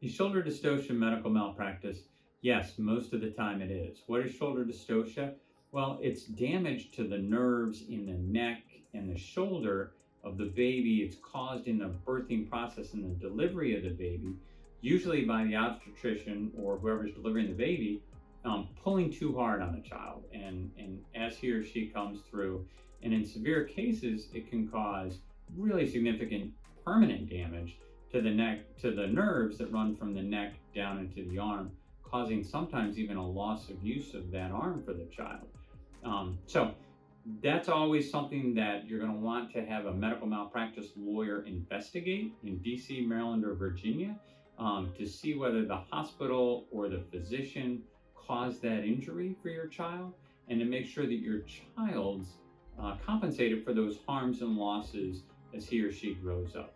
Is shoulder dystocia medical malpractice? Yes, most of the time it is. What is shoulder dystocia? Well, it's damage to the nerves in the neck and the shoulder of the baby. It's caused in the birthing process and the delivery of the baby, usually by the obstetrician or whoever's delivering the baby, pulling too hard on the child. And as he or she comes through, and in severe cases, it can cause really significant permanent damage to the neck, to the nerves that run from the neck down into the arm, causing sometimes even a loss of use of that arm for the child. So that's always something that you're going to want to have a medical malpractice lawyer investigate in DC, Maryland, or Virginia to see whether the hospital or the physician caused that injury for your child, and to make sure that your child's compensated for those harms and losses as he or she grows up.